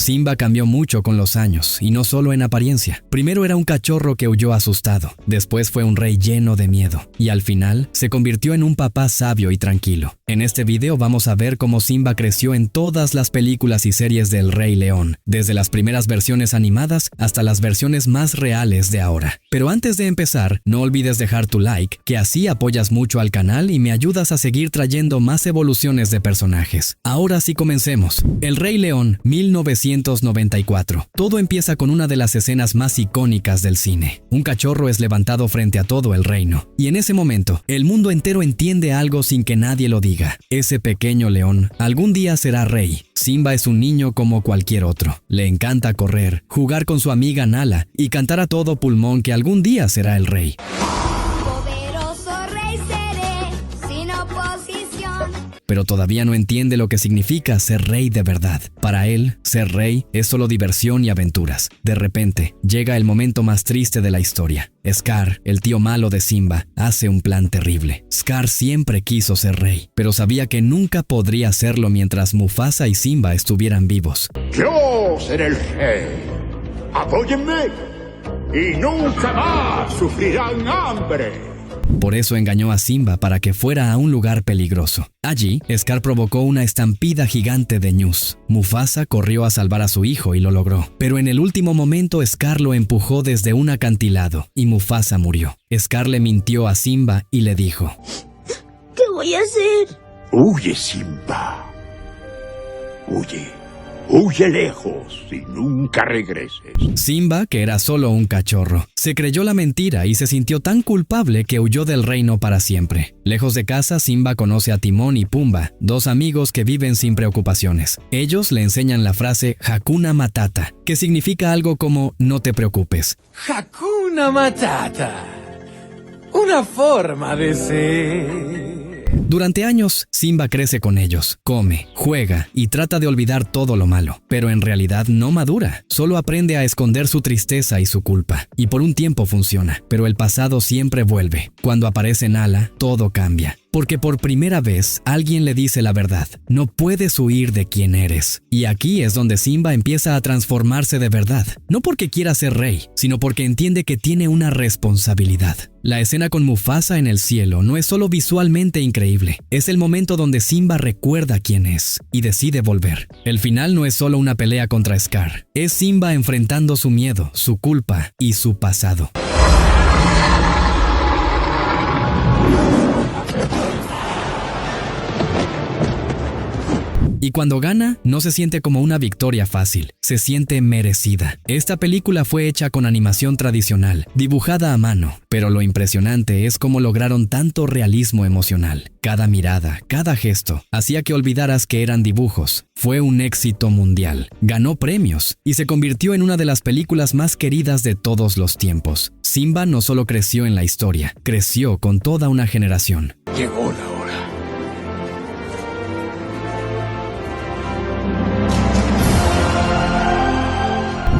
Simba cambió mucho con los años, y no solo en apariencia. Primero era un cachorro que huyó asustado, después fue un rey lleno de miedo, y al final se convirtió en un papá sabio y tranquilo. En este video vamos a ver cómo Simba creció en todas las películas y series del Rey León, desde las primeras versiones animadas hasta las versiones más reales de ahora. Pero antes de empezar, no olvides dejar tu like, que así apoyas mucho al canal y me ayudas a seguir trayendo más evoluciones de personajes. Ahora sí comencemos. El Rey León, 1994. Todo empieza con una de las escenas más icónicas del cine. Un cachorro es levantado frente a todo el reino, y en ese momento, el mundo entero entiende algo sin que nadie lo diga. Ese pequeño león algún día será rey. Simba es un niño como cualquier otro. Le encanta correr, jugar con su amiga Nala y cantar a todo pulmón que algún día será el rey. Pero todavía no entiende lo que significa ser rey de verdad. Para él, ser rey es solo diversión y aventuras. De repente, llega el momento más triste de la historia. Scar, el tío malo de Simba, hace un plan terrible. Scar siempre quiso ser rey, pero sabía que nunca podría hacerlo mientras Mufasa y Simba estuvieran vivos. Yo seré el rey. Apóyenme y nunca más sufrirán hambre. Por eso engañó a Simba para que fuera a un lugar peligroso. Allí, Scar provocó una estampida gigante de ñus. Mufasa corrió a salvar a su hijo y lo logró. Pero en el último momento, Scar lo empujó desde un acantilado y Mufasa murió. Scar le mintió a Simba y le dijo: ¿Qué voy a hacer? Huye, Simba. Huye. Huye lejos y nunca regreses. Simba, que era solo un cachorro, se creyó la mentira y se sintió tan culpable que huyó del reino para siempre. Lejos de casa, Simba conoce a Timón y Pumba, dos amigos que viven sin preocupaciones. Ellos le enseñan la frase Hakuna Matata, que significa algo como no te preocupes. Hakuna Matata, una forma de ser. Durante años, Simba crece con ellos, come, juega y trata de olvidar todo lo malo, pero en realidad no madura, solo aprende a esconder su tristeza y su culpa, y por un tiempo funciona, pero el pasado siempre vuelve. Cuando aparece Nala, todo cambia. Porque por primera vez alguien le dice la verdad, no puedes huir de quién eres. Y aquí es donde Simba empieza a transformarse de verdad, no porque quiera ser rey, sino porque entiende que tiene una responsabilidad. La escena con Mufasa en el cielo no es solo visualmente increíble, es el momento donde Simba recuerda quién es y decide volver. El final no es solo una pelea contra Scar, es Simba enfrentando su miedo, su culpa y su pasado. Y cuando gana, no se siente como una victoria fácil, se siente merecida. Esta película fue hecha con animación tradicional, dibujada a mano, pero lo impresionante es cómo lograron tanto realismo emocional. Cada mirada, cada gesto, hacía que olvidaras que eran dibujos. Fue un éxito mundial, ganó premios y se convirtió en una de las películas más queridas de todos los tiempos. Simba no solo creció en la historia, creció con toda una generación. Llegó la hora.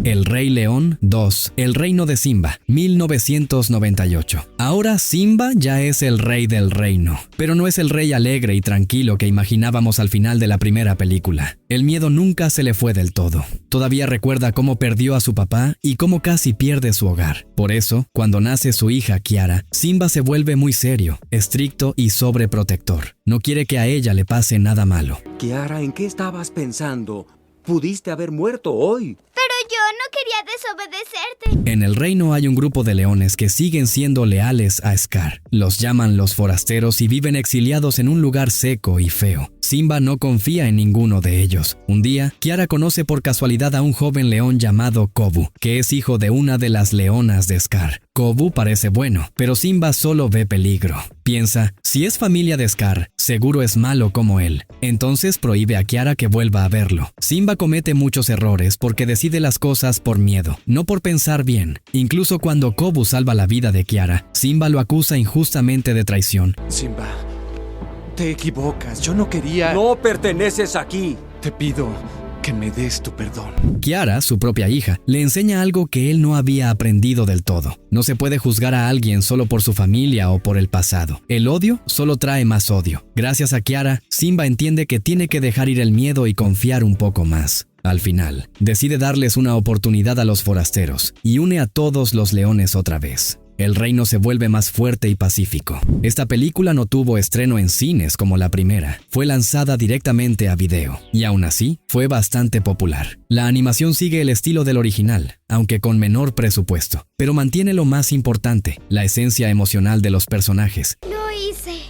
El Rey León 2, El Reino de Simba, 1998. Ahora Simba ya es el rey del reino, pero no es el rey alegre y tranquilo que imaginábamos al final de la primera película. El miedo nunca se le fue del todo. Todavía recuerda cómo perdió a su papá y cómo casi pierde su hogar. Por eso, cuando nace su hija Kiara, Simba se vuelve muy serio, estricto y sobreprotector. No quiere que a ella le pase nada malo. Kiara, ¿en qué estabas pensando? Pudiste haber muerto hoy. Pero yo no quería desobedecerte. En el reino hay un grupo de leones que siguen siendo leales a Scar. Los llaman los forasteros y viven exiliados en un lugar seco y feo. Simba no confía en ninguno de ellos. Un día, Kiara conoce por casualidad a un joven león llamado Kobu, que es hijo de una de las leonas de Scar. Kobu parece bueno, pero Simba solo ve peligro. Piensa, si es familia de Scar, seguro es malo como él. Entonces prohíbe a Kiara que vuelva a verlo. Simba comete muchos errores porque decide las cosas por miedo, no por pensar bien. Incluso cuando Kobu salva la vida de Kiara, Simba lo acusa injustamente de traición. Simba, te equivocas. Yo no quería... No perteneces aquí. Te pido que me des tu perdón. Kiara, su propia hija, le enseña algo que él no había aprendido del todo. No se puede juzgar a alguien solo por su familia o por el pasado. El odio solo trae más odio. Gracias a Kiara, Simba entiende que tiene que dejar ir el miedo y confiar un poco más. Al final, decide darles una oportunidad a los forasteros y une a todos los leones otra vez. El reino se vuelve más fuerte y pacífico. Esta película no tuvo estreno en cines como la primera. Fue lanzada directamente a video y aún así fue bastante popular. La animación sigue el estilo del original, aunque con menor presupuesto, pero mantiene lo más importante, la esencia emocional de los personajes. Lo hice.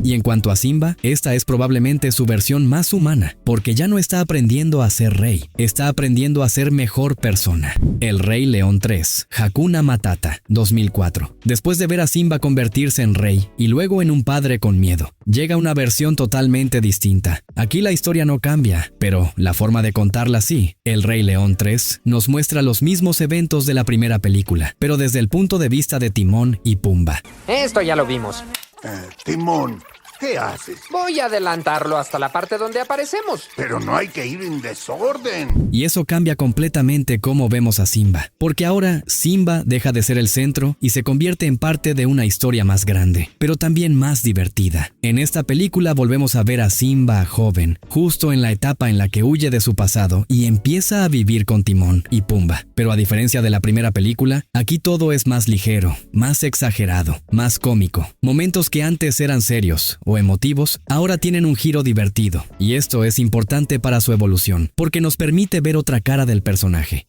Y en cuanto a Simba, esta es probablemente su versión más humana, porque ya no está aprendiendo a ser rey, está aprendiendo a ser mejor persona. El Rey León 3, Hakuna Matata, 2004. Después de ver a Simba convertirse en rey y luego en un padre con miedo, llega una versión totalmente distinta. Aquí la historia no cambia, pero la forma de contarla sí. El Rey León 3 nos muestra los mismos eventos de la primera película, pero desde el punto de vista de Timón y Pumba. Esto ya lo vimos. Timón, ¿qué haces? Voy a adelantarlo hasta la parte donde aparecemos. Pero no hay que ir en desorden. Y eso cambia completamente cómo vemos a Simba, porque ahora Simba deja de ser el centro y se convierte en parte de una historia más grande, pero también más divertida. En esta película volvemos a ver a Simba joven, justo en la etapa en la que huye de su pasado y empieza a vivir con Timón y Pumba. Pero a diferencia de la primera película, aquí todo es más ligero, más exagerado, más cómico. Momentos que antes eran serios o emotivos, ahora tienen un giro divertido, y esto es importante para su evolución, porque nos permite ver otra cara del personaje.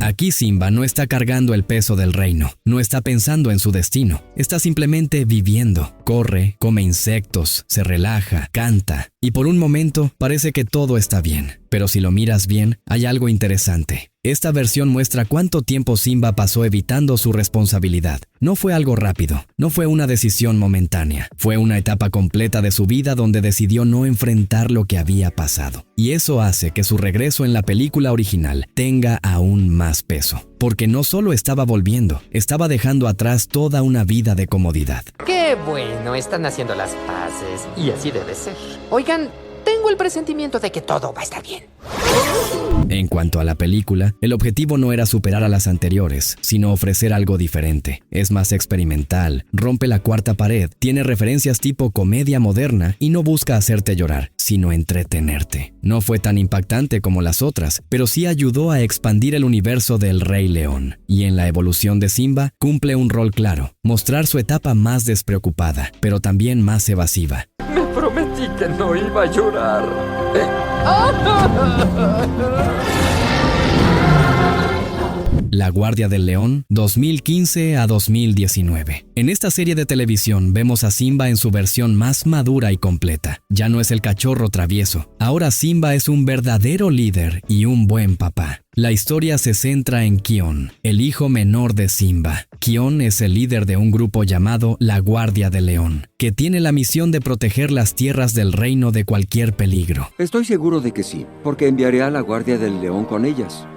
Aquí Simba no está cargando el peso del reino, no está pensando en su destino, está simplemente viviendo. Corre, come insectos, se relaja, canta, y por un momento parece que todo está bien. Pero si lo miras bien, hay algo interesante. Esta versión muestra cuánto tiempo Simba pasó evitando su responsabilidad. No fue algo rápido, no fue una decisión momentánea. Fue una etapa completa de su vida donde decidió no enfrentar lo que había pasado. Y eso hace que su regreso en la película original tenga aún más peso. Porque no solo estaba volviendo, estaba dejando atrás toda una vida de comodidad. ¡Qué bueno! Están haciendo las paces. Y así debe ser. Oigan, tengo el presentimiento de que todo va a estar bien. En cuanto a la película, el objetivo no era superar a las anteriores, sino ofrecer algo diferente. Es más experimental, rompe la cuarta pared, tiene referencias tipo comedia moderna y no busca hacerte llorar, sino entretenerte. No fue tan impactante como las otras, pero sí ayudó a expandir el universo del Rey León. Y en la evolución de Simba, cumple un rol claro, mostrar su etapa más despreocupada, pero también más evasiva. Me prometí que no iba a llorar. La Guardia del León, 2015 a 2019. En esta serie de televisión vemos a Simba en su versión más madura y completa. Ya no es el cachorro travieso. Ahora Simba es un verdadero líder y un buen papá. La historia se centra en Kion, el hijo menor de Simba. Kion es el líder de un grupo llamado la Guardia del León, que tiene la misión de proteger las tierras del reino de cualquier peligro. Estoy seguro de que sí, porque enviaré a la Guardia del León con ellas.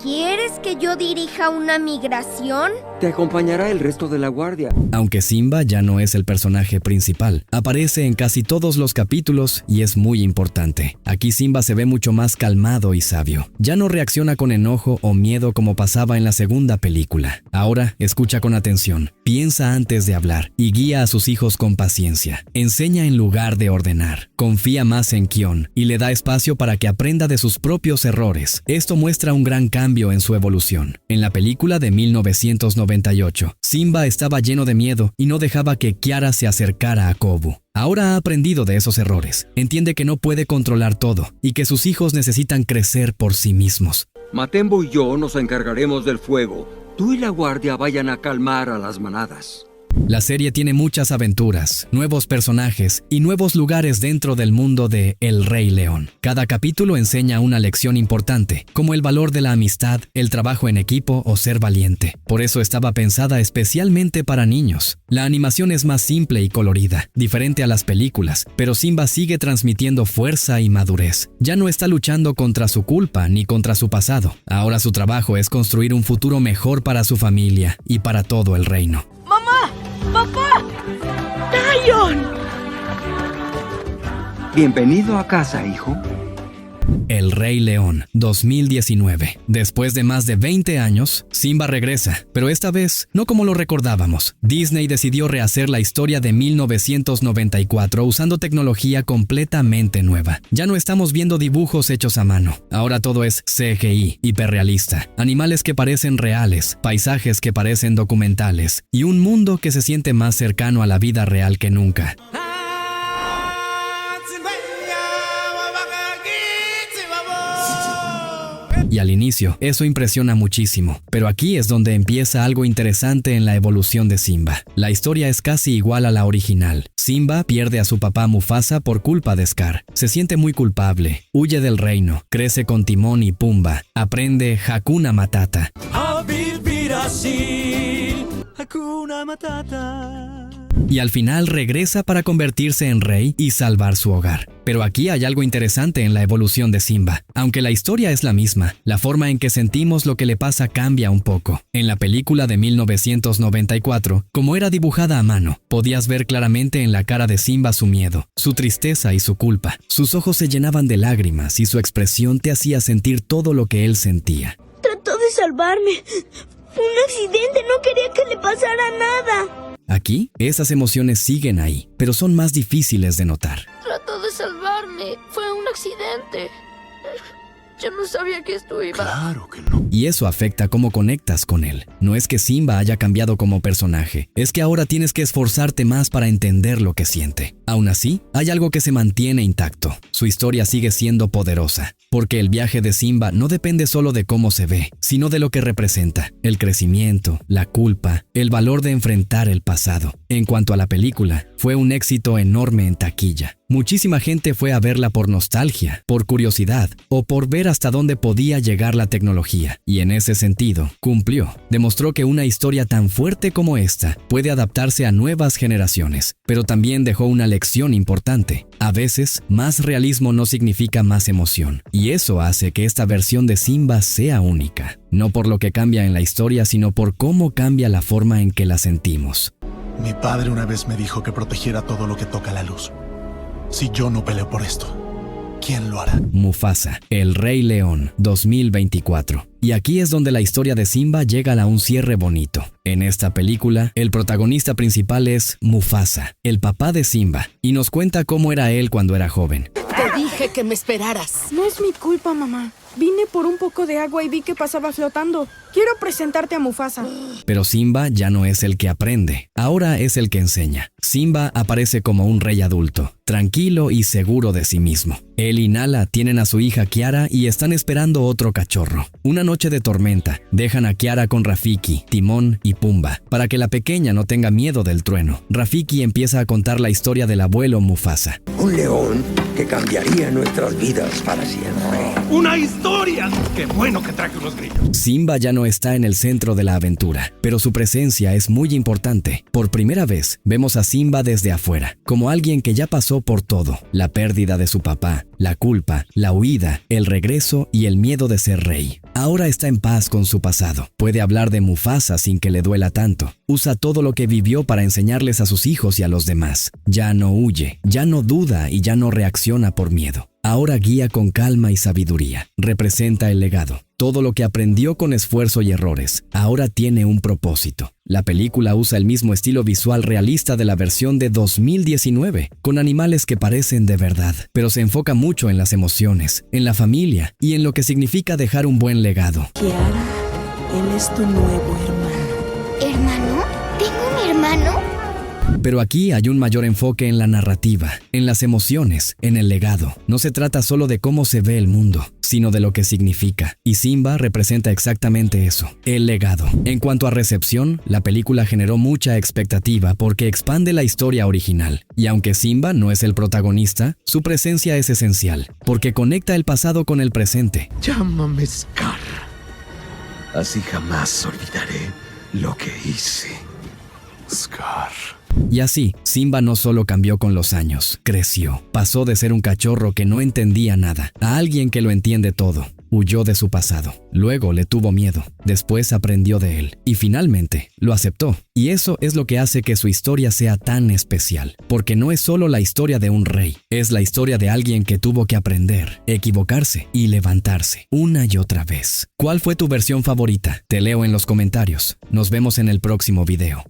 ¿Quieres que yo dirija una migración? Te acompañará el resto de la guardia. Aunque Simba ya no es el personaje principal, aparece en casi todos los capítulos y es muy importante. Aquí Simba se ve mucho más calmado y sabio. Ya no reacciona con enojo o miedo como pasaba en la segunda película. Ahora escucha con atención, piensa antes de hablar y guía a sus hijos con paciencia. Enseña en lugar de ordenar. Confía más en Kion y le da espacio para que aprenda de sus propios errores. Esto muestra un gran cambio en su evolución. En la película de 1998, Simba estaba lleno de miedo y no dejaba que Kiara se acercara a Kobu. Ahora ha aprendido de esos errores. Entiende que no puede controlar todo y que sus hijos necesitan crecer por sí mismos. Matembo y yo nos encargaremos del fuego. Tú y la guardia vayan a calmar a las manadas. La serie tiene muchas aventuras, nuevos personajes y nuevos lugares dentro del mundo de El Rey León. Cada capítulo enseña una lección importante, como el valor de la amistad, el trabajo en equipo o ser valiente. Por eso estaba pensada especialmente para niños. La animación es más simple y colorida, diferente a las películas, pero Simba sigue transmitiendo fuerza y madurez. Ya no está luchando contra su culpa ni contra su pasado. Ahora su trabajo es construir un futuro mejor para su familia y para todo el reino. ¡Mamá! ¡Papá! ¡Lion! Bienvenido a casa, hijo. El Rey León, 2019. Después de más de 20 años, Simba regresa, pero esta vez no como lo recordábamos. Disney decidió rehacer la historia de 1994 usando tecnología completamente nueva. Ya no estamos viendo dibujos hechos a mano. Ahora todo es CGI, hiperrealista. Animales que parecen reales, paisajes que parecen documentales y un mundo que se siente más cercano a la vida real que nunca. Y al inicio, eso impresiona muchísimo, pero aquí es donde empieza algo interesante en la evolución de Simba. La historia es casi igual a la original. Simba pierde a su papá Mufasa por culpa de Scar. Se siente muy culpable, huye del reino, crece con Timón y Pumba, aprende Hakuna Matata. A vivir así, Hakuna Matata. Y al final regresa para convertirse en rey y salvar su hogar. Pero aquí hay algo interesante en la evolución de Simba. Aunque la historia es la misma, la forma en que sentimos lo que le pasa cambia un poco. En la película de 1994, como era dibujada a mano, podías ver claramente en la cara de Simba su miedo, su tristeza y su culpa. Sus ojos se llenaban de lágrimas y su expresión te hacía sentir todo lo que él sentía. Trató de salvarme. Fue un accidente, no quería que le pasara nada. Aquí, esas emociones siguen ahí, pero son más difíciles de notar. Trató de salvarme. Fue un accidente. Yo no sabía que esto iba. Claro que no. Y eso afecta cómo conectas con él. No es que Simba haya cambiado como personaje, es que ahora tienes que esforzarte más para entender lo que siente. Aún así, hay algo que se mantiene intacto. Su historia sigue siendo poderosa, porque el viaje de Simba no depende solo de cómo se ve, sino de lo que representa, el crecimiento, la culpa, el valor de enfrentar el pasado. En cuanto a la película, fue un éxito enorme en taquilla. Muchísima gente fue a verla por nostalgia, por curiosidad o por ver hasta dónde podía llegar la tecnología. Y en ese sentido, cumplió. Demostró que una historia tan fuerte como esta puede adaptarse a nuevas generaciones, pero también dejó una lección importante. A veces, más realismo no significa más emoción, y eso hace que esta versión de Simba sea única. No por lo que cambia en la historia, sino por cómo cambia la forma en que la sentimos. Mi padre una vez me dijo que protegiera todo lo que toca la luz. Si yo no peleo por esto, ¿quién lo hará? Mufasa, El Rey León, 2024. Y aquí es donde la historia de Simba llega a un cierre bonito. En esta película, el protagonista principal es Mufasa, el papá de Simba, y nos cuenta cómo era él cuando era joven. Te dije que me esperaras. No es mi culpa, mamá. Vine por un poco de agua y vi que pasaba flotando. Quiero presentarte a Mufasa. Pero Simba ya no es el que aprende, ahora es el que enseña. Simba aparece como un rey adulto, tranquilo y seguro de sí mismo. Él y Nala tienen a su hija Kiara y están esperando otro cachorro. Una noche de tormenta, dejan a Kiara con Rafiki, Timón y Pumba, para que la pequeña no tenga miedo del trueno. Rafiki empieza a contar la historia del abuelo Mufasa. Un león que cambiaría nuestras vidas para siempre. ¡Una historia! ¡Qué bueno que traje unos grillos! Simba ya no está en el centro de la aventura, pero su presencia es muy importante. Por primera vez, vemos a Simba desde afuera, como alguien que ya pasó por todo: la pérdida de su papá, la culpa, la huida, el regreso y el miedo de ser rey. Ahora está en paz con su pasado. Puede hablar de Mufasa sin que le duela tanto. Usa todo lo que vivió para enseñarles a sus hijos y a los demás. Ya no huye, ya no duda y ya no reacciona por miedo. Ahora guía con calma y sabiduría. Representa el legado. Todo lo que aprendió con esfuerzo y errores, ahora tiene un propósito. La película usa el mismo estilo visual realista de la versión de 2019, con animales que parecen de verdad, pero se enfoca mucho en las emociones, en la familia y en lo que significa dejar un buen legado. Kiara, él es tu nuevo hermano. ¿Hermano? ¿Tengo un hermano? Pero aquí hay un mayor enfoque en la narrativa, en las emociones, en el legado. No se trata solo de cómo se ve el mundo, sino de lo que significa. Y Simba representa exactamente eso, el legado. En cuanto a recepción, la película generó mucha expectativa porque expande la historia original. Y aunque Simba no es el protagonista, su presencia es esencial, porque conecta el pasado con el presente. Llámame Scar. Así jamás olvidaré lo que hice. Scar. Y así, Simba no solo cambió con los años, creció. Pasó de ser un cachorro que no entendía nada a alguien que lo entiende todo. huyó de su pasado, luego le tuvo miedo, después aprendió de él y finalmente lo aceptó. Y eso es lo que hace que su historia sea tan especial, porque no es solo la historia de un rey, es la historia de alguien que tuvo que aprender, equivocarse y levantarse una y otra vez. ¿Cuál fue tu versión favorita? Te leo en los comentarios. Nos vemos en el próximo video.